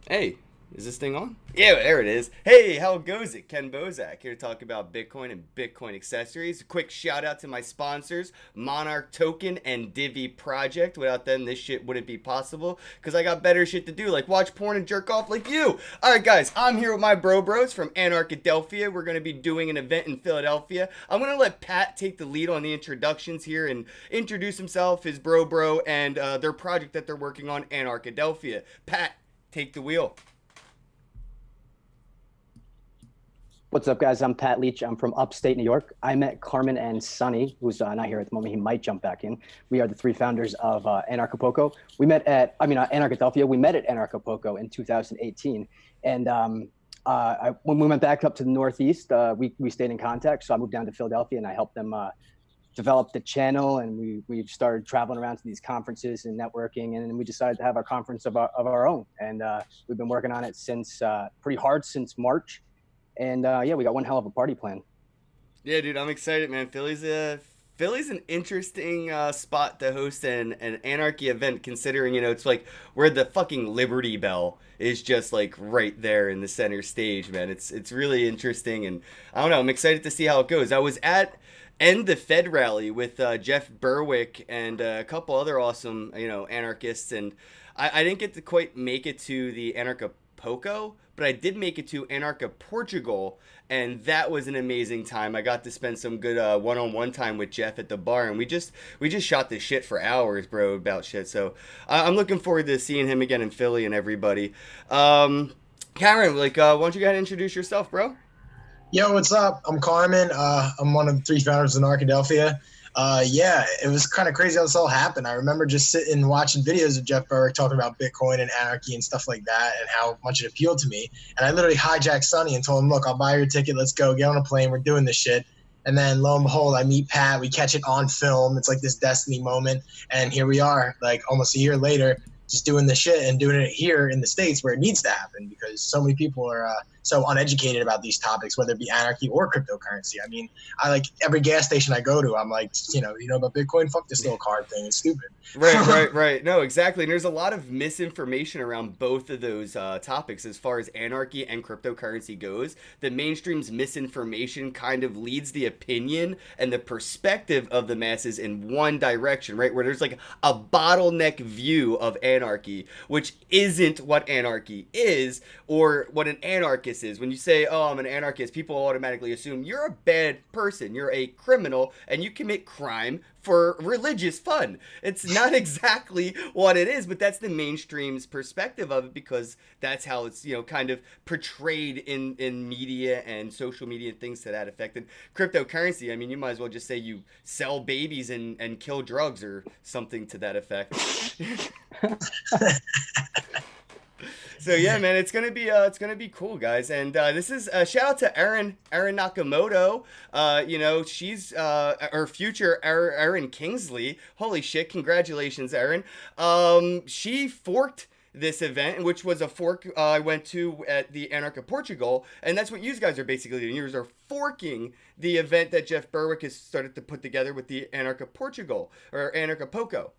Hey, is this thing on? Yeah, there it is. Hey, how goes it? Ken Bozak here to talk about Bitcoin and Bitcoin accessories. A quick shout out to my sponsors, Monarch Token and Divi Project. Without them, this shit wouldn't be possible because I got better shit to do, like watch porn and jerk off like you. All right, guys, I'm here with my bros from Anarchadelphia. We're going to be doing an event in Philadelphia. I'm going to let Pat take the lead on the introductions here and introduce himself, his bro, and their project that they're working on, Anarchadelphia. Pat, take the wheel. What's up, guys? I'm Pat Leach. I'm from upstate New York. I met Carmen and Sonny, who's not here at the moment. He might jump back in. We are the three founders of Anarchapulco. Anarchadelphia. We met at Anarchapulco in 2018. And when we went back up to the Northeast, we stayed in contact. So I moved down to Philadelphia and I helped them develop the channel. And we started traveling around to these conferences and networking. And then we decided to have our conference of our own. And we've been working on it since pretty hard since March. And yeah, we got one hell of a party plan. Yeah, dude, I'm excited, man. Philly's an interesting spot to host an anarchy event, considering it's like where the fucking Liberty Bell is just like right there in the center stage, man. It's really interesting, and I don't know. I'm excited to see how it goes. I was at End the Fed rally with Jeff Berwick and a couple other awesome anarchists, and I didn't get to quite make it to the Anarcha Poco, but I did make it to Anarcha Portugal, and that was an amazing time. I got to spend some good one-on-one time with Jeff at the bar, and we just shot this shit for hours, bro, about shit. So I'm looking forward to seeing him again in Philly and everybody. Karen, why don't you go ahead and introduce yourself, bro? Yo, what's up? I'm Carmen. I'm one of the three founders of Anarchadelphia. Yeah, it was kind of crazy how this all happened. I remember just sitting and watching videos of Jeff Berwick talking about Bitcoin and anarchy and stuff like that and how much it appealed to me. And I literally hijacked Sonny and told him, look, I'll buy your ticket. Let's go. Get on a plane. We're doing this shit. And then lo and behold, I meet Pat. We catch it on film. It's like this destiny moment. And here we are, like almost a year later, just doing this shit and doing it here in the States where it needs to happen because so many people are so uneducated about these topics, whether it be anarchy or cryptocurrency. I mean, I like every gas station I go to, I'm like, you know about Bitcoin? Fuck this little card thing. It's stupid. Right. No, exactly. And there's a lot of misinformation around both of those topics as far as anarchy and cryptocurrency goes. The mainstream's misinformation kind of leads the opinion and the perspective of the masses in one direction, right? Where there's like a bottleneck view of anarchy, which isn't what anarchy is or what an anarchist is. When you say, oh, I'm an anarchist, people automatically assume you're a bad person, you're a criminal, and you commit crime for religious fun. It's not exactly what it is, but that's the mainstream's perspective of it because that's how it's kind of portrayed in media and social media and things to that effect. And cryptocurrency, I mean, you might as well just say you sell babies and kill drugs or something to that effect. So yeah, man, it's gonna be cool, guys. And this is a shout out to Erin Nakamoto. She's her future Erin Kingsley. Holy shit! Congratulations, Erin. She forked this event, which was a fork I went to at the Anarcha Portugal, and that's what you guys are basically doing. You guys are forking the event that Jeff Berwick has started to put together with the Anarcha Portugal or Anarcha Poco.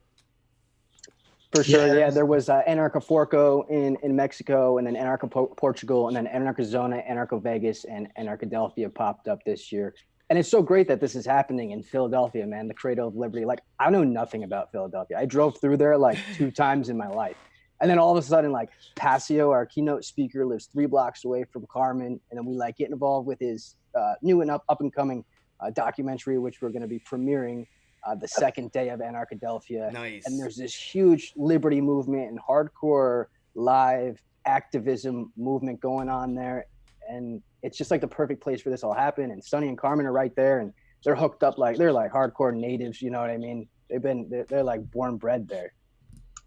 For sure, Yeah, yeah. There was Anarcha Forco in Mexico, and then Anarcha Portugal, and then Anarcha Zona, Anarcha Vegas, and Anarchadelphia popped up this year. And it's so great that this is happening in Philadelphia, man, the cradle of liberty. Like, I know nothing about Philadelphia. I drove through there like two times in my life. And then all of a sudden, like, Passio, our keynote speaker, lives 3 blocks away from Carmen. And then we like get involved with his new and up and coming documentary, which we're going to be premiering the second day of Anarchadelphia. And Nice. there's this huge liberty movement and hardcore live activism movement going on there. And it's just like the perfect place for this all happen. And Sonny and Carmen are right there, and they're hooked up like they're like hardcore natives. You know what I mean? They're like born bred there.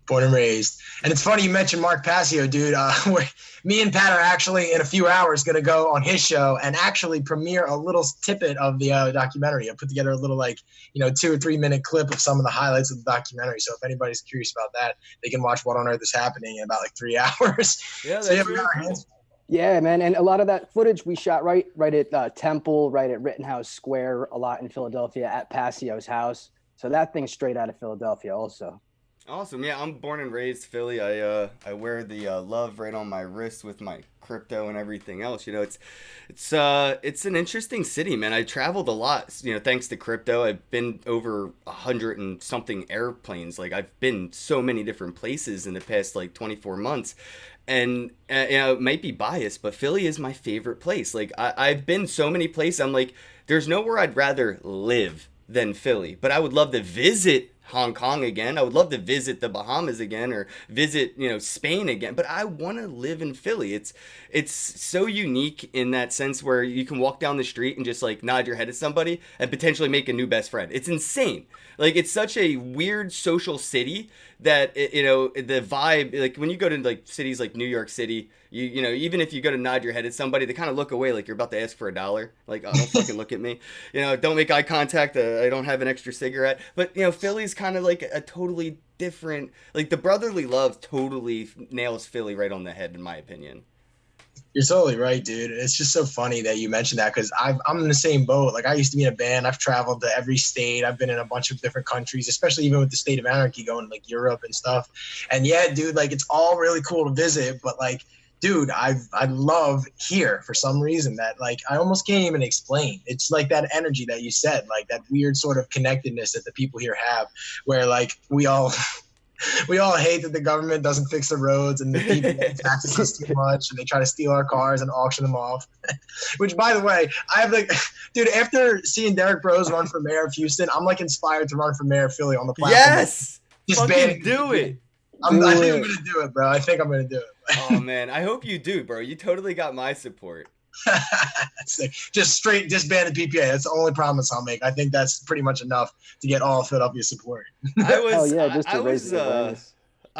born and raised. And it's funny you mentioned Mark Passio, dude. Me and Pat are actually in a few hours going to go on his show and actually premiere a little tippet of the documentary. I put together a little 2 or 3 minute clip of some of the highlights of the documentary. So if anybody's curious about that, they can watch What on Earth is Happening in about 3 hours. Yeah, So yeah, that's we really got our cool. hands. Yeah, man, and a lot of that footage we shot right at Temple, right at Rittenhouse Square, a lot in Philadelphia at Passio's house. So that thing's straight out of Philadelphia, also. Awesome. Yeah, I'm born and raised Philly. I wear the love right on my wrist with my crypto and everything else. You know, it's an interesting city, man. I traveled a lot, you know, thanks to crypto. I've been over 100 and something airplanes. Like I've been so many different places in the past like 24 months. And you know, it might be biased, but Philly is my favorite place. Like I've been so many places. I'm like, there's nowhere I'd rather live than Philly. But I would love to visit Hong Kong again. I would love to visit the Bahamas again or visit, you know, Spain again. But I want to live in Philly. It's so unique in that sense where you can walk down the street and just like nod your head at somebody and potentially make a new best friend. It's insane. Like it's such a weird social city that you know the vibe. Like when you go to like cities like New York City, you know, even if you go to nod your head at somebody, they kind of look away like you're about to ask for $1. Like, oh, don't fucking look at me. You know, don't make eye contact. I don't have an extra cigarette. But, you know, Philly's kind of like a totally different, like the brotherly love totally nails Philly right on the head, in my opinion. You're totally right, dude. It's just so funny that you mentioned that because I'm in the same boat. Like I used to be in a band. I've traveled to every state. I've been in a bunch of different countries, especially even with the State of Anarchy going to like Europe and stuff. And yeah, dude, like it's all really cool to visit, but like, dude, I love here for some reason that like I almost can't even explain. It's like that energy that you said, like that weird sort of connectedness that the people here have, where like we all hate that the government doesn't fix the roads and the people taxes us too much and they try to steal our cars and auction them off. Which, by the way, I have like, dude, after seeing Derek Bros run for mayor of Houston, I'm like inspired to run for mayor of Philly on the platform. Yes, just fucking do it. I think I'm gonna do it, bro. I think I'm gonna do it. Oh man, I hope you do, bro. You totally got my support. Just straight disbanded PPA. That's the only promise I'll make. I think that's pretty much enough to get all of Philadelphia support. I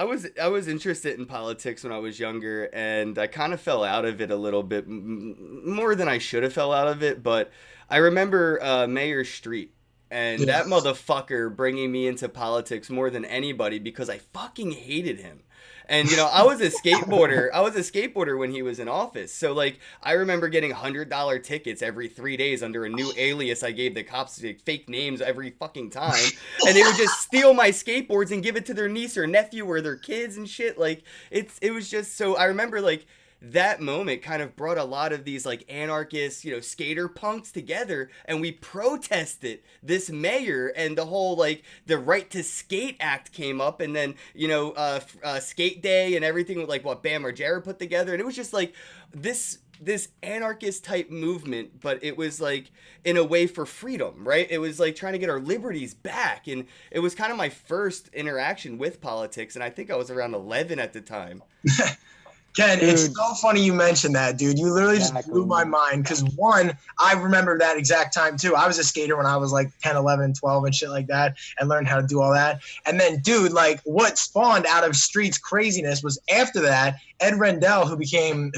was interested in politics when I was younger, and I kind of fell out of it a little bit more than I should have fell out of it. But I remember Mayor Street. And that motherfucker bringing me into politics more than anybody because I fucking hated him. And, you know, I was a skateboarder when he was in office. So, like, I remember getting $100 tickets every 3 days under a new alias I gave the cops, like, fake names every fucking time. And they would just steal my skateboards and give it to their niece or nephew or their kids and shit. Like, it was just so, I remember, like, that moment kind of brought a lot of these like anarchist, you know, skater punks together, and we protested this mayor, and the whole like the Right to Skate Act came up, and then, you know, skate day and everything with like what Bam Margera put together, and it was just like this anarchist type movement, but it was like in a way for freedom, right? It was like trying to get our liberties back, and it was kind of my first interaction with politics, and I think I was around 11 at the time. Ken, dude, it's so funny you mentioned that, dude. You literally just blew my mind because, one, I remember that exact time, too. I was a skater when I was, like, 10, 11, 12 and shit like that and learned how to do all that. And then, dude, like, what spawned out of Street's craziness was after that, Ed Rendell, who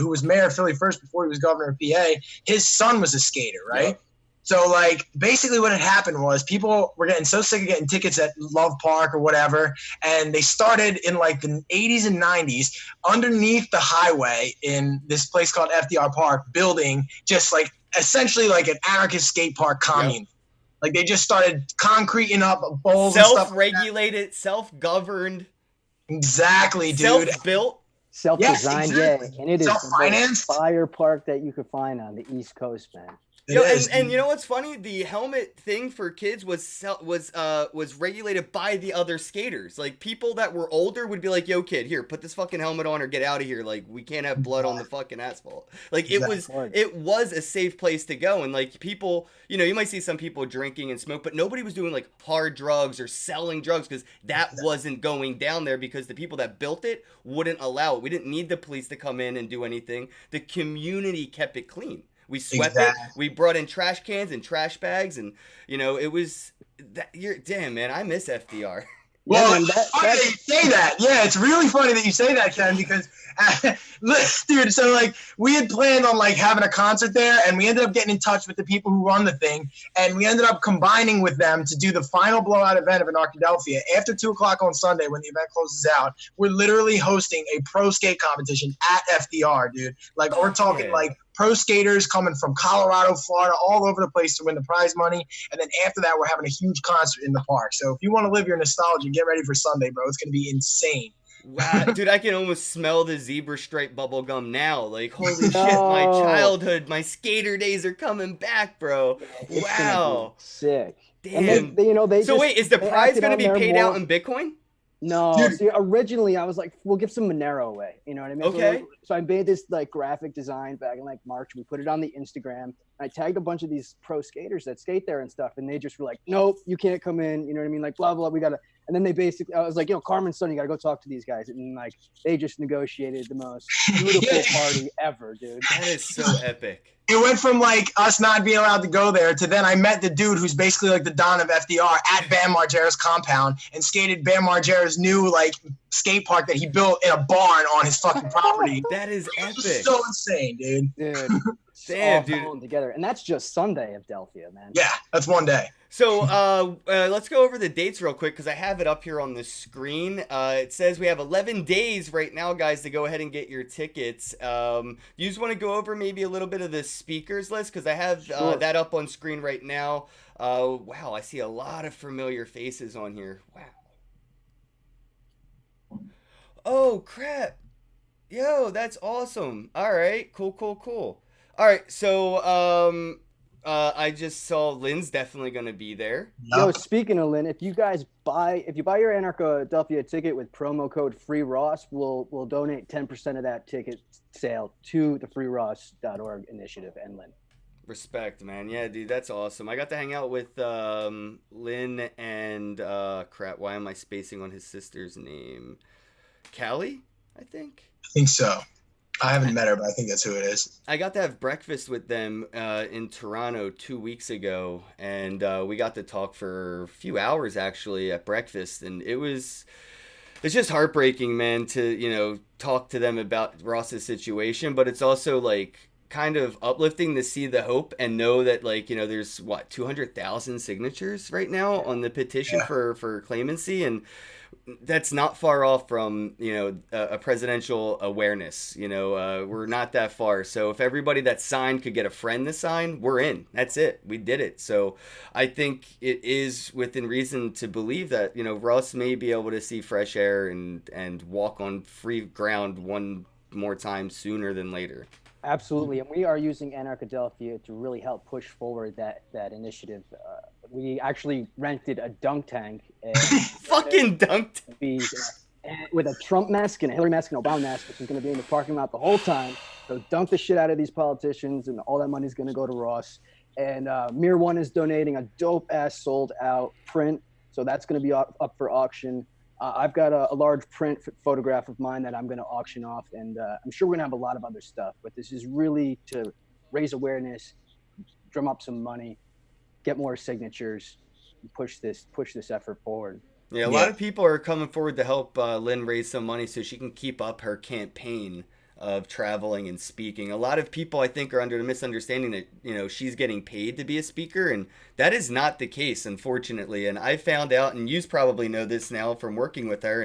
was mayor of Philly first before he was governor of PA, his son was a skater, right? Yep. So, like, basically what had happened was people were getting so sick of getting tickets at Love Park or whatever, and they started in, like, the 80s and 90s underneath the highway in this place called FDR Park, building just, like, essentially like an anarchist skate park commune. Yep. Like, they just started concreting up bowls and stuff. Self-regulated, self-governed. Exactly, dude. Self-built. Self-designed, yes, exactly. Yeah. And it is the most fire park that you could find on the East Coast, man. Yo, and you know what's funny? The helmet thing for kids was regulated by the other skaters. Like, people that were older would be like, "Yo, kid, here, put this fucking helmet on or get out of here. Like, we can't have blood on the fucking asphalt." Like, it was a safe place to go. And like, people, you know, you might see some people drinking and smoke, but nobody was doing like hard drugs or selling drugs because that wasn't going down there because the people that built it wouldn't allow it. We didn't need the police to come in and do anything. The community kept it clean. We swept it. We brought in trash cans and trash bags, and you know it was. Damn, man, I miss FDR. Well, it's funny that you say that. Yeah, it's really funny that you say that, Ken, because, dude, so, like, we had planned on, like, having a concert there, and we ended up getting in touch with the people who run the thing, and we ended up combining with them to do the final blowout event of Anarchadelphia. After 2 o'clock on Sunday, when the event closes out, we're literally hosting a pro skate competition at FDR, dude. Like, we're talking, like, pro skaters coming from Colorado, Florida, all over the place to win the prize money. And then after that, we're having a huge concert in the park. So if you want to live your nostalgia, get ready for Sunday, bro. It's going to be insane. Wow, dude, I can almost smell the zebra stripe bubble gum now. Like, holy shit, my childhood, my skater days are coming back, bro. It's wow. Sick. Damn. And they so just, wait, is the prize going to be paid out in Bitcoin? No. See, originally I was like, we'll give some Monero away. You know what I mean? Okay. So I made this like graphic design back in like March. We put it on the Instagram. I tagged a bunch of these pro skaters that skate there and stuff. And they just were like, nope, you can't come in. You know what I mean? Like, blah, blah, we got to. And then they basically, I was like, Carmen's son, you got to go talk to these guys. And like, they just negotiated the most beautiful party ever, dude. That is so epic. It went from like us not being allowed to go there to then I met the dude who's basically like the Don of FDR at Bam Margera's compound and skated Bam Margera's new like skate park that he built in a barn on his fucking property. That is epic. So insane, dude. Damn, dude. Together. And that's just Sunday of Delphia, man. Yeah, that's one day. So let's go over the dates real quick because I have it up here on the screen. It says we have 11 days right now, guys, to go ahead and get your tickets. You just want to go over maybe a little bit of the speakers list because I have that up on screen right now. Wow, I see a lot of familiar faces on here. Wow. Oh, crap. Yo, that's awesome. All right, cool. All right, so I just saw Lynn's definitely going to be there. Yo, speaking of Lynn, if you buy your Anarchadelphia ticket with promo code FreeRoss, we'll donate 10% of that ticket sale to the freeross.org initiative and Lynn. Respect, man. Yeah, dude, that's awesome. I got to hang out with Lynn and crap, why am I spacing on his sister's name? Callie, I think so. I haven't met her, but I think that's who it is. I got to have breakfast with them in Toronto 2 weeks ago, and we got to talk for a few hours actually at breakfast, and it's just heartbreaking, man, to talk to them about Ross's situation, but it's also like kind of uplifting to see the hope and know that there's 200,000 signatures right now on the petition for clemency, and that's not far off from a presidential awareness. We're not that far. So if everybody that signed could get a friend to sign, we're in. That's it. We did it. So I think it is within reason to believe that Ross may be able to see fresh air and walk on free ground one more time sooner than later. Absolutely, and we are using Anarchadelphia to really help push forward that initiative. We actually rented a dunk tank. Fucking dunk tank. With a Trump mask and a Hillary mask and Obama mask, which is going to be in the parking lot the whole time. So dunk the shit out of these politicians, and all that money is going to go to Ross. And Mir One is donating a dope-ass sold-out print, so that's going to be up for auction. I've got a large print photograph of mine that I'm going to auction off, and I'm sure we're going to have a lot of other stuff. But this is really to raise awareness, drum up some money, get more signatures, and push this effort forward. Yeah, a lot of people are coming forward to help Lynn raise some money so she can keep up her campaign of traveling and speaking. A lot of people, I think, are under the misunderstanding that she's getting paid to be a speaker, and that is not the case, unfortunately. And I found out, and you probably know this now from working with her,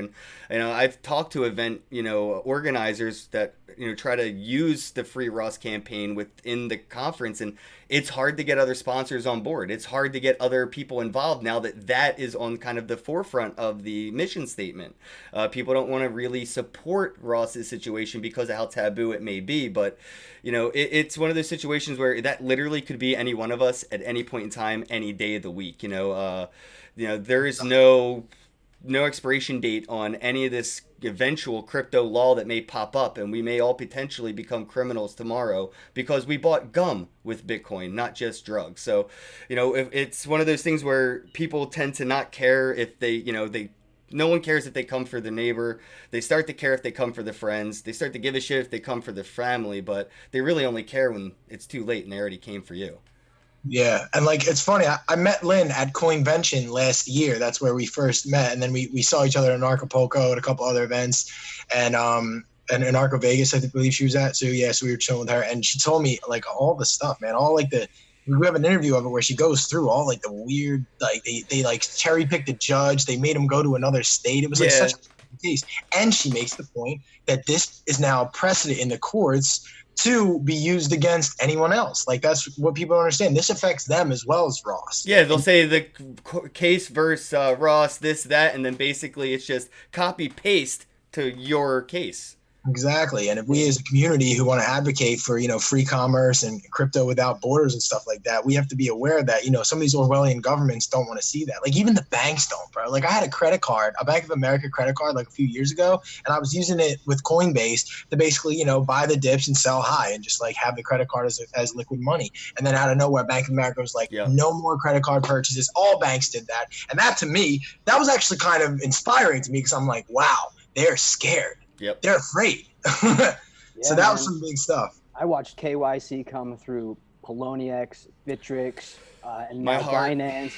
and I've talked to event organizers that try to use the Free Ross campaign within the conference, and it's hard to get other sponsors on board. It's hard to get other people involved now that is on kind of the forefront of the mission statement. People don't want to really support Ross's situation because of how taboo it may be, but it's one of those situations where that literally could be any one of us at any point in time, any day of the week. There is no expiration date on any of this eventual crypto law that may pop up, and we may all potentially become criminals tomorrow because we bought gum with Bitcoin, not just drugs. So, if it's one of those things where people tend to not care if no one cares if they come for the neighbor. They start to care if they come for the friends. They start to give a shit if they come for the family, but they really only care when it's too late and they already came for you. Yeah, and it's funny. I met Lynn at Coinvention last year. That's where we first met, and then we saw each other in Acapulco at a couple other events, and in Anarcho Vegas, I believe she was at. So we were chilling with her, and she told me all the stuff, man. We have an interview of it where she goes through all the weird, they cherry picked a judge. They made him go to another state. It was such a case, and she makes the point that this is now a precedent in the courts to be used against anyone else. Like, that's what people don't understand. This affects them as well as Ross. Yeah, they'll say the case versus Ross, this, that, and then basically it's just copy paste to your case. Exactly. And if we as a community who want to advocate for, free commerce and crypto without borders and stuff like that, we have to be aware that, some of these Orwellian governments don't want to see that. Like, even the banks don't, bro. Like, I had a credit card, a Bank of America credit card, like a few years ago, and I was using it with Coinbase to basically, buy the dips and sell high and just like have the credit card as liquid money. And then out of nowhere, Bank of America was like, no more credit card purchases. All banks did that. And that, to me, that was actually kind of inspiring to me, because I'm like, wow, they're scared. Yep. They're afraid. So that was some big stuff. I watched KYC come through Poloniex, Bittrex, and now Binance.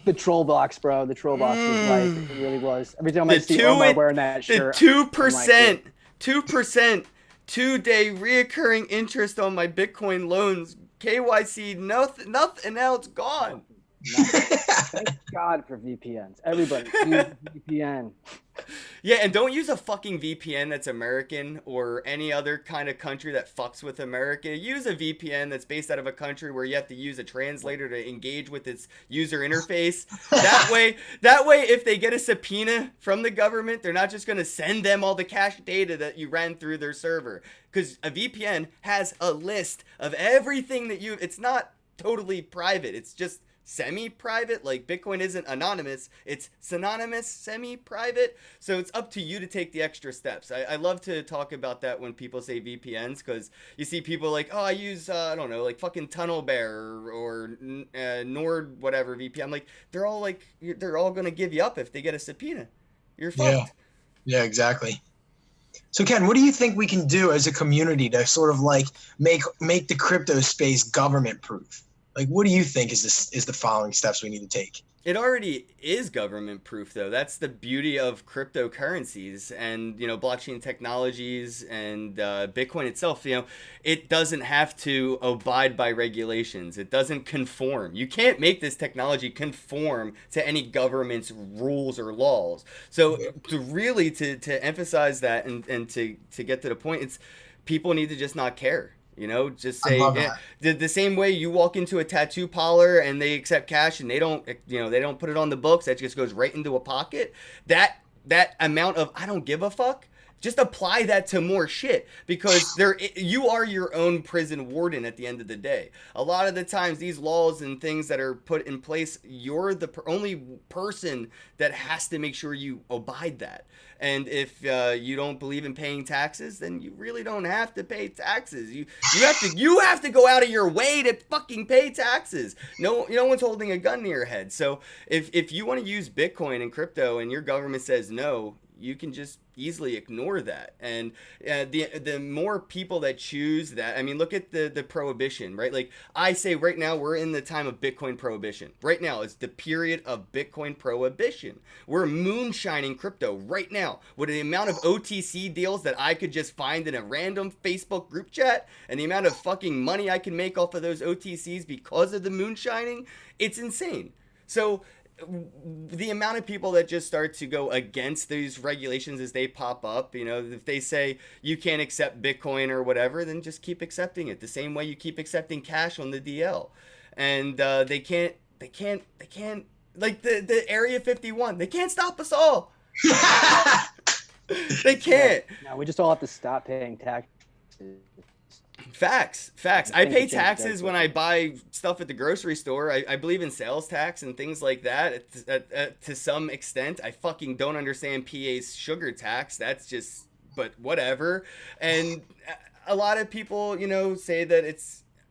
The troll box, bro. The troll box was like, it really was. Every time I see Omar wearing that shirt, the 2%, 2-day reoccurring interest on my Bitcoin loans, KYC, nothing else gone. Thank God for VPNs. Everybody use VPN. Yeah, and don't use a fucking VPN that's American or any other kind of country that fucks with America. Use a VPN that's based out of a country where you have to use a translator to engage with its user interface. That way, if they get a subpoena from the government, they're not just going to send them all the cache data that you ran through their server. Because a VPN has a list of everything that it's not totally private. It's just semi-private. Like, Bitcoin isn't anonymous, it's synonymous, semi-private. So it's up to you to take the extra steps. I love to talk about that when people say VPNs, because you see people like, oh, I use I don't know, like fucking TunnelBear or Nord whatever VPN. I'm like, they're all gonna give you up if they get a subpoena. You're fucked. Yeah, exactly. So Ken, what do you think we can do as a community to sort of like make the crypto space government proof? Like, what do you think is the following steps we need to take? It already is government proof, though. That's the beauty of cryptocurrencies and, blockchain technologies and Bitcoin itself. It doesn't have to abide by regulations. It doesn't conform. You can't make this technology conform to any government's rules or laws. So to emphasize that and to get to the point, it's people need to just not care. Just say the same way you walk into a tattoo parlor and they accept cash and they don't put it on the books. That just goes right into a pocket. That amount of I don't give a fuck. Just apply that to more shit, because you are your own prison warden at the end of the day. A lot of the times these laws and things that are put in place, you're the only person that has to make sure you abide that. And if you don't believe in paying taxes, then you really don't have to pay taxes. You have to go out of your way to fucking pay taxes. No one's holding a gun to your head. So if you want to use Bitcoin and crypto and your government says no, you can just easily ignore that. And the more people that choose that, I mean, look at the prohibition, right? Like, I say right now we're in the time of Bitcoin prohibition. Right now it's the period of Bitcoin prohibition. We're moonshining crypto right now with the amount of OTC deals that I could just find in a random Facebook group chat, and the amount of fucking money I can make off of those OTCs because of the moonshining. It's insane. So the amount of people that just start to go against these regulations as they pop up, if they say you can't accept Bitcoin or whatever, then just keep accepting it the same way you keep accepting cash on the DL. And they can't like the Area 51, they can't stop us all. They can't. No, we just all have to stop paying taxes. Facts. I pay taxes when I buy stuff at the grocery store. I believe in sales tax and things like that to some extent. I fucking don't understand PA's sugar tax. That's just, but whatever. And a lot of people, say that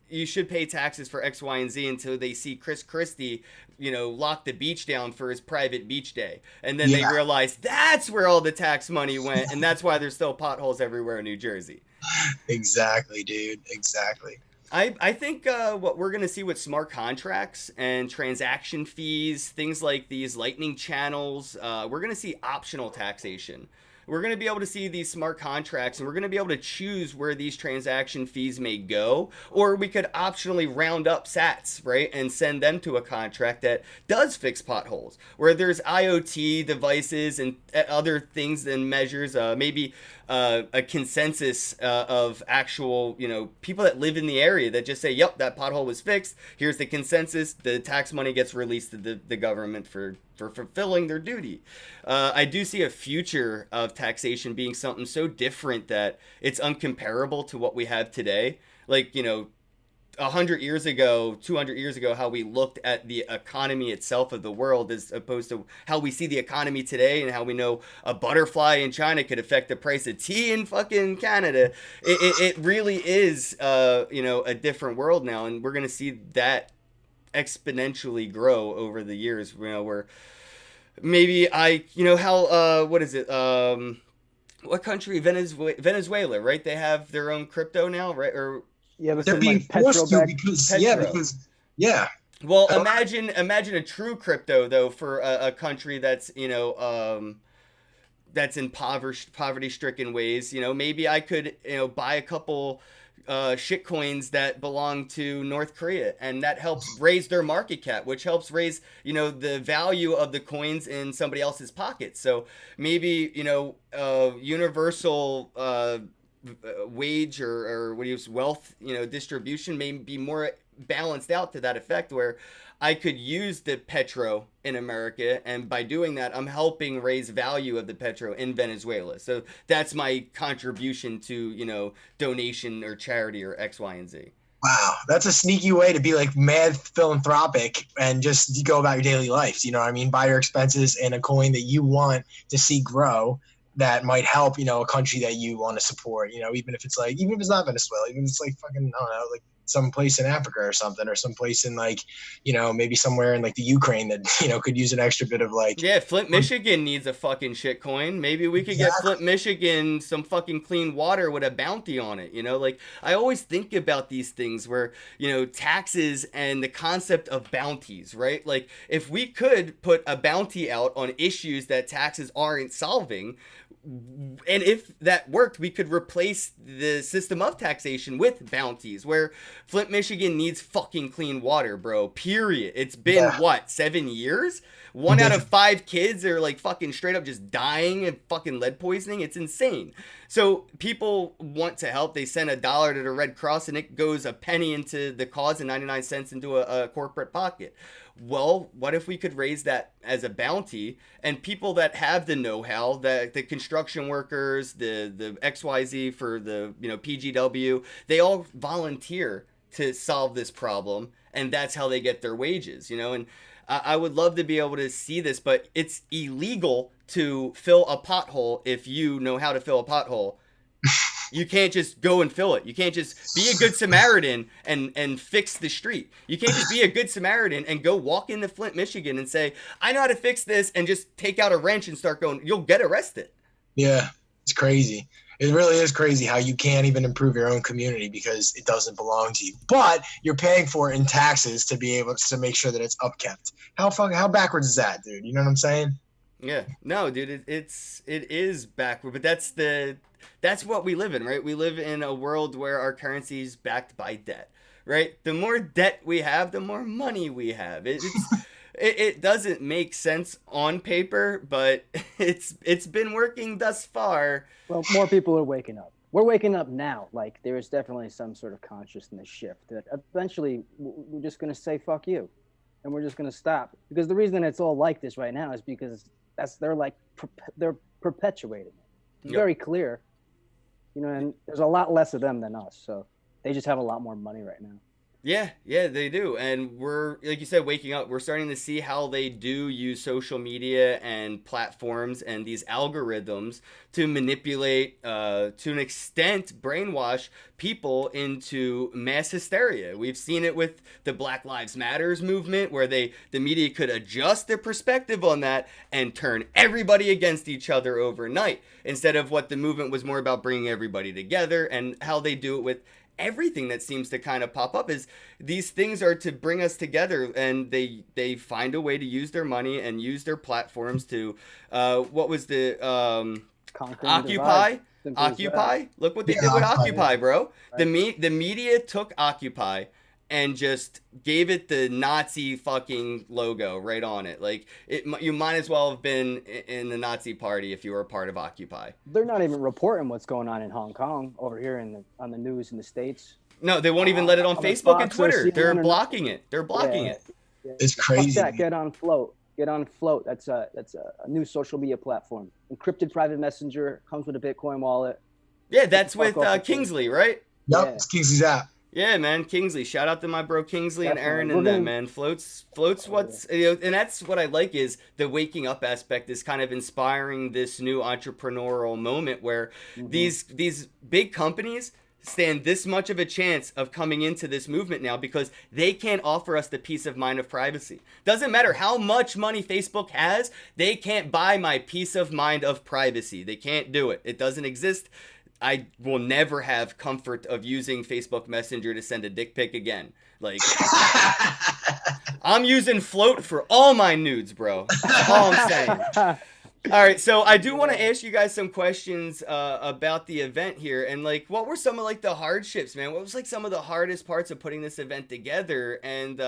you should pay taxes for X, Y, and Z until they see Chris Christie, lock the beach down for his private beach day. And then they realize that's where all the tax money went. And that's why there's still potholes everywhere in New Jersey. Exactly, dude. Exactly. I think what we're going to see with smart contracts and transaction fees, things like these lightning channels, we're going to see optional taxation. we're going to be able to see these smart contracts, and we're going to be able to choose where these transaction fees may go, or we could optionally round up sats, right, and send them to a contract that does fix potholes, where there's IoT devices and other things and measures, maybe a consensus of actual, people that live in the area that just say, yep, that pothole was fixed. Here's the consensus. The tax money gets released to the government for fulfilling their duty. I do see a future of taxation being something so different that it's uncomparable to what we have today. Like, 100 years ago, 200 years ago, how we looked at the economy itself of the world as opposed to how we see the economy today, and how we know a butterfly in China could affect the price of tea in fucking Canada. It really is, a different world now, and we're going to see that exponentially grow over the years, where maybe what is it? What country? Venezuela, right? They have their own crypto now, right? Or Yeah, but They're some being like petro forced to back. because yeah. Well, imagine a true crypto though for a country that's that's in poverty-stricken ways. Maybe I could buy a couple shit coins that belong to North Korea, and that helps raise their market cap, which helps raise the value of the coins in somebody else's pocket. So maybe universal wage or what do you use, wealth distribution may be more balanced out to that effect, where I could use the petro in America, and by doing that I'm helping raise value of the petro in Venezuela. So that's my contribution to donation or charity or X, Y, and Z. Wow, that's a sneaky way to be like mad philanthropic and just go about your daily life. You know what I mean? Buy your expenses in a coin that you want to see grow, that might help, a country that you want to support, even if it's not Venezuela, even if it's like fucking, I don't know, like some place in Africa or something, or some place in like, maybe somewhere in like the Ukraine that, could use an extra bit of like. Yeah, Flint, Michigan needs a fucking shit coin. Maybe we could get Flint, Michigan some fucking clean water with a bounty on it. Like I always think about these things where, taxes and the concept of bounties, right? Like if we could put a bounty out on issues that taxes aren't solving, and if that worked, we could replace the system of taxation with bounties, where Flint, Michigan needs fucking clean water, bro. Period. It's been, 7 years? 1 out of 5 kids are like fucking straight up just dying of fucking lead poisoning. It's insane. So people want to help. They send $1 to the Red Cross, and it goes a penny into the cause and 99 cents into a corporate pocket. Well, what if we could raise that as a bounty, and people that have the know-how, the construction workers, the XYZ for the PGW, they all volunteer to solve this problem, and that's how they get their wages, and I would love to be able to see this, but it's illegal to fill a pothole if you know how to fill a pothole. You can't just go and fill it. You can't just be a good Samaritan and fix the street. You can't just be a good Samaritan and go walk into Flint, Michigan and say, I know how to fix this, and just take out a wrench and start going. You'll get arrested. Yeah, it's crazy. It really is crazy how you can't even improve your own community because it doesn't belong to you. But you're paying for it in taxes to be able to make sure that it's upkept. How backwards is that, dude? You know what I'm saying? Yeah. No, dude, it is backward, but that's what we live in, right? We live in a world where our currency is backed by debt, right? The more debt we have, the more money we have. It doesn't make sense on paper, but it's been working thus far. Well, more people are waking up. We're waking up now. Like there is definitely some sort of consciousness shift that eventually we're just going to say fuck you, and we're just going to stop. Because the reason it's all like this right now is because they're perpetuating it. It's very clear, and there's a lot less of them than us, so they just have a lot more money right now. Yeah, they do. And we're, like you said, waking up. We're starting to see how they do use social media and platforms and these algorithms to manipulate, to an extent, brainwash people into mass hysteria. We've seen it with the Black Lives Matters movement, where the media could adjust their perspective on that and turn everybody against each other overnight, instead of what the movement was more about, bringing everybody together. And how they do it with everything that seems to kind of pop up is these things are to bring us together, and they find a way to use their money and use their platforms to what was the conquering the Occupy. divide. Simple as that. Occupy. Look what they Yeah, did with Occupy, Occupy, bro. Right. The media took Occupy and just gave it the Nazi fucking logo right on it. Like you might as well have been in the Nazi party if you were a part of Occupy. They're not even reporting what's going on in Hong Kong over here on the news in the States. No, they won't even let it on On the Facebook and Fox or Twitter. They're CNN or blocking it. They're blocking it. Yeah. It's Fuck crazy. that. Get on Float. Get on Float. That's a new social media platform. Encrypted private messenger, comes with a Bitcoin wallet. Yeah, that's Fuck with off the Kingsley, right? Yep, Yeah. it's Kingsley's app. Yeah, man, Kingsley. Shout out to my bro Kingsley and Aaron Definitely. and We're them, gonna- man. Floats what's and that's what I like is the waking up aspect is kind of inspiring this new entrepreneurial moment where these big companies stand this much of a chance of coming into this movement now because they can't offer us the peace of mind of privacy. Doesn't matter how much money Facebook has, they can't buy my peace of mind of privacy. They can't do it. It doesn't exist. I will never have comfort of using Facebook Messenger to send a dick pic again. Like, I'm using Float for all my nudes, bro. That's all I'm saying. All right, so I do want to ask you guys some questions about the event here, and like, what were some of like the hardships, man? What was like some of the hardest parts of putting this event together, and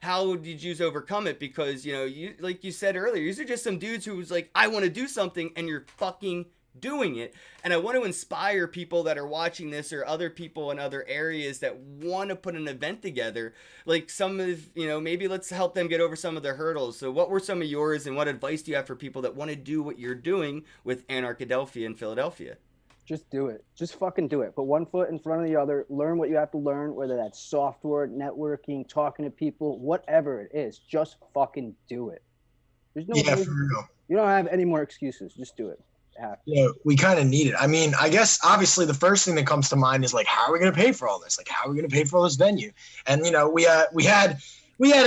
how did you overcome it? Because you like you said earlier, these are just some dudes who was like, I want to do something, and you're fucking doing it. And I want to inspire people that are watching this or other people in other areas that want to put an event together. Like some of, maybe let's help them get over some of the hurdles. So what were some of yours and what advice do you have for people that want to do what you're doing with Anarchadelphia in Philadelphia? Just do it. Just fucking do it. Put one foot in front of the other. Learn what you have to learn, whether that's software, networking, talking to people, whatever it is. Just fucking do it. There's no Yeah, reason- for real. You don't have any more excuses. Just do it. We kind of need it. I mean, I guess obviously the first thing that comes to mind is like, how are we going to pay for all this? Like, how are we going to pay for all this venue? And we had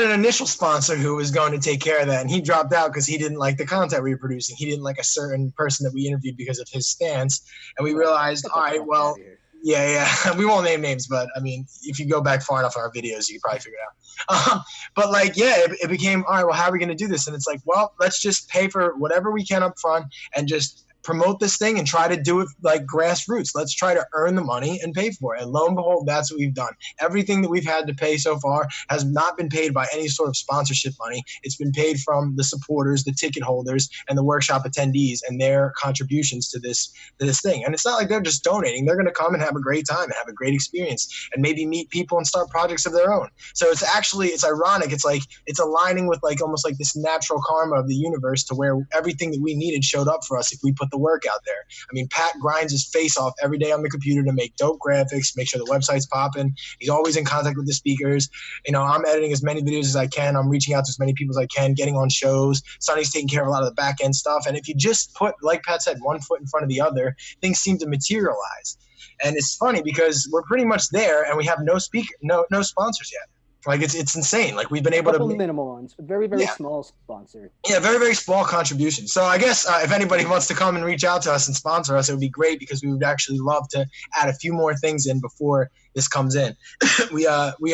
an initial sponsor who was going to take care of that, and he dropped out because he didn't like the content we were producing. He didn't like a certain person that we interviewed because of his stance. And we realized, all right, well, yeah, we won't name names, but I mean, if you go back far enough in our videos, you can probably figure it out. But like, yeah, it became, all right, well, how are we going to do this? And it's like, well, let's just pay for whatever we can up front and just promote this thing and try to do it like grassroots. Let's try to earn the money and pay for it. And lo and behold, that's what we've done. Everything that we've had to pay so far has not been paid by any sort of sponsorship money. It's been paid from the supporters, the ticket holders, and the workshop attendees and their contributions to this thing. And it's not like they're just donating. They're going to come and have a great time and have a great experience and maybe meet people and start projects of their own. So it's ironic. It's like it's aligning with like almost like this natural karma of the universe to where everything that we needed showed up for us if we put the work out there. I mean, Pat grinds his face off every day on the computer to make dope graphics, make sure the website's popping. He's always in contact with the speakers. I'm editing as many videos as I can. I'm reaching out to as many people as I can, getting on shows. Sonny's taking care of a lot of the back end stuff. And if you just put, like Pat said, one foot in front of the other, things seem to materialize. And it's funny because we're pretty much there and we have no sponsors yet. Like it's insane. Like we've been able to minimal ones, very small sponsor. Yeah, very, very small contribution. So I guess if anybody wants to come and reach out to us and sponsor us, it would be great because we would actually love to add a few more things in before this comes in. We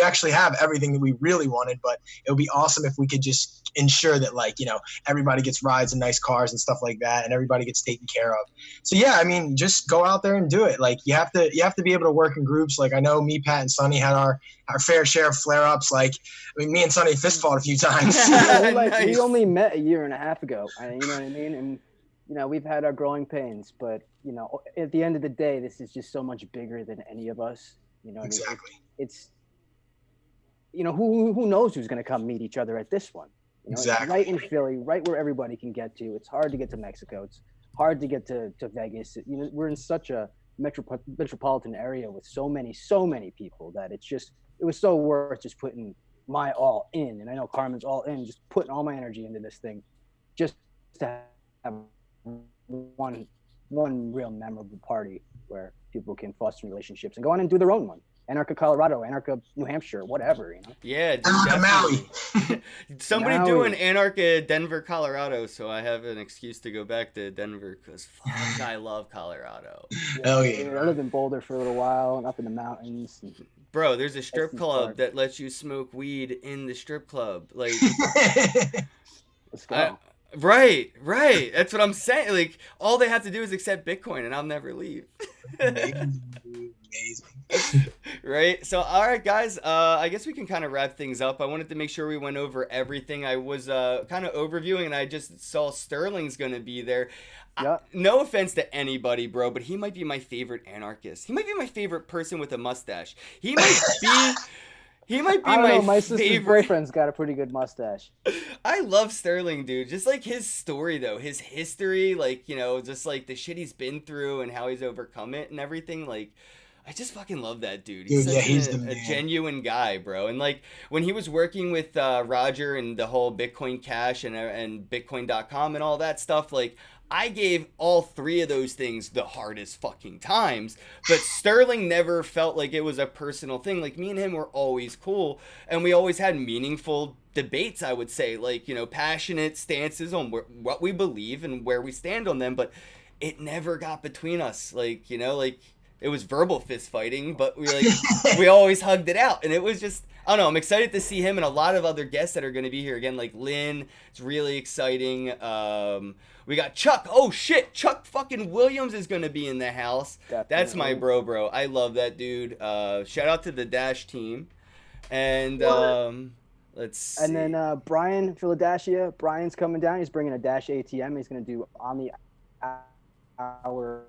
actually have everything that we really wanted, but it would be awesome if we could just ensure that everybody gets rides and nice cars and stuff like that, and everybody gets taken care of. So yeah, I mean, just go out there and do it. Like you have to be able to work in groups. Like I know me, Pat, and Sonny had our fair share of flare-ups. Like I mean, me and Sonny fist fought a few times. Nice. We only met a year and a half ago. You know what I mean? And we've had our growing pains, but at the end of the day, this is just so much bigger than any of us. Exactly. It's who knows who's going to come meet each other at this one. Exactly. Right in Philly, right where everybody can get to. It's hard to get to Mexico. It's hard to get to Vegas. We're in such a metropolitan area with so many people that it was so worth just putting my all in. And I know Carmen's all in, just putting all my energy into this thing, just to have one real memorable party where people can foster relationships and go on and do their own one. Anarcha, Colorado, Anarcha, New Hampshire, whatever, Yeah, Maui. Somebody Maui. doing Anarcha, Denver, Colorado, so I have an excuse to go back to Denver because fuck, I love Colorado. Oh yeah. I lived in Boulder for a little while and up in the mountains. Bro, there's a strip That's club smart. that lets you smoke weed in the strip club. Like, Let's go. Right, right. That's what I'm saying. Like, all they have to do is accept Bitcoin, and I'll never leave. Amazing, dude, amazing. Right. So, all right, guys. I guess we can kind of wrap things up. I wanted to make sure we went over everything. I was kind of overviewing, and I just saw Sterling's gonna be there. Yeah. No offense to anybody, bro, but he might be my favorite anarchist. He might be my favorite person with a mustache. He might be. He might be I don't know. My my sister's favorite. boyfriend's got a pretty good mustache. I love Sterling, dude. Just like his story, though, his history, like, you know, just like the shit he's been through and how he's overcome it and everything. Like, I just fucking love that dude. He's Dude, yeah, such he's the a man. genuine guy, bro. And like when he was working with Roger and the whole Bitcoin Cash and Bitcoin.com and all that stuff, like I gave all three of those things the hardest fucking times. But Sterling never felt like it was a personal thing. Like me and him were always cool, and we always had meaningful debates, I would say, like, you know, passionate stances on what we believe and where we stand on them. But it never got between us, like, you know, like it was verbal fist fighting, but we always hugged it out, and it was just, I don't know. I'm excited to see him and a lot of other guests that are going to be here again, like Lynn. It's really exciting. We got Chuck. Oh shit, Chuck fucking Williams is going to be in the house. Definitely. That's my bro. I love that dude. Shout out to the Dash team, and let's see. And then Brian Philadelphia. Brian's coming down. He's bringing a Dash ATM. He's going to do on the hour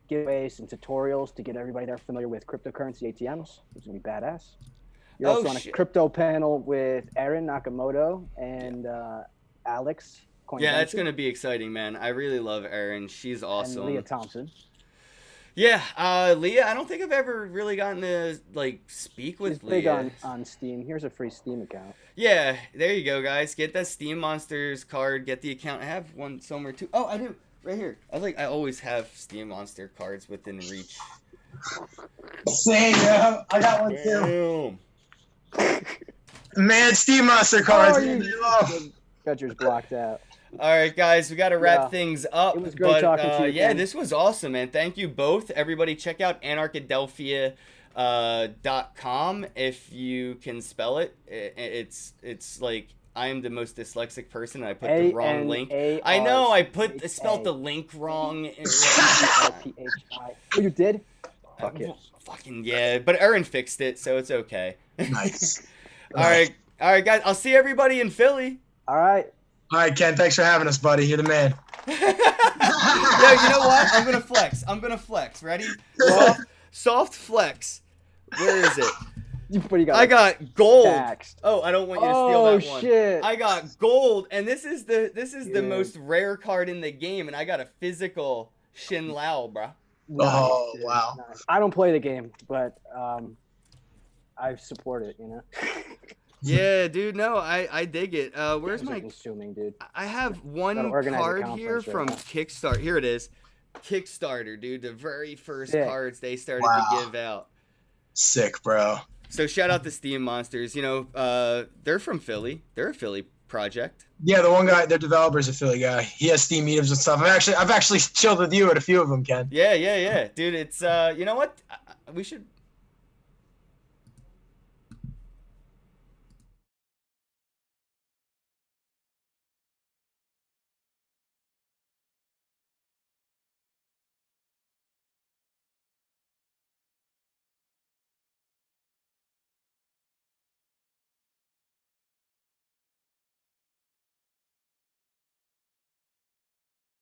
giveaways and tutorials to get everybody there familiar with cryptocurrency ATMs, which is going to be badass. You're also on a crypto panel with Aaron Nakamoto and Alex. Yeah, that's going to be exciting, man. I really love Erin. She's awesome. And Leah Thompson. Yeah, Leah, I don't think I've ever really gotten to, like, speak with He's big Leah. on Steam. Here's a free Steam account. Yeah, there you go, guys. Get that Steam Monsters card. Get the account. I have one somewhere, too. Oh, I do. Right here. I always have Steam Monster cards within reach. Same, yeah. I got one too. Boom. Man, Steam Monster cards. Got yours blocked out. All right, guys, we got to wrap things up. It was great talking to you. Yeah, again. this was awesome, man. Thank you both. Everybody, check out Anarchadelphia.com if you can spell it. It's like I am the most dyslexic person. And I put the wrong link. I know I spelled the link wrong. Oh, you did? Fuck it. Fucking yeah, but Erin fixed it, so it's okay. Nice. All right, guys. I'll see everybody in Philly. All right. All right, Ken. Thanks for having us, buddy. You're the man. Yo, you know what? I'm gonna flex. Ready? Soft flex. Where is it? What you got? I got gold. Taxed. Oh, I don't want you to steal that one. Shit. I got gold, and this is the most rare card in the game, and I got a physical Shin Lao, bro. Nice, Oh, dude. wow. Nice. I don't play the game, but I support it. You know. Yeah, dude. No, I dig it. Where's my? Consuming, dude. I have one Gotta organize a card here conference right from now. Kickstarter. Here it is. Kickstarter, dude. The very first Yeah. cards they started Wow. to give out. Sick, bro. So shout out to Steam Monsters. You know, they're from Philly. They're a Philly project. Yeah, the one guy, their developer's a Philly guy. He has Steam meetups and stuff. I've actually chilled with you at a few of them, Ken. Yeah, dude. It's you know what? We should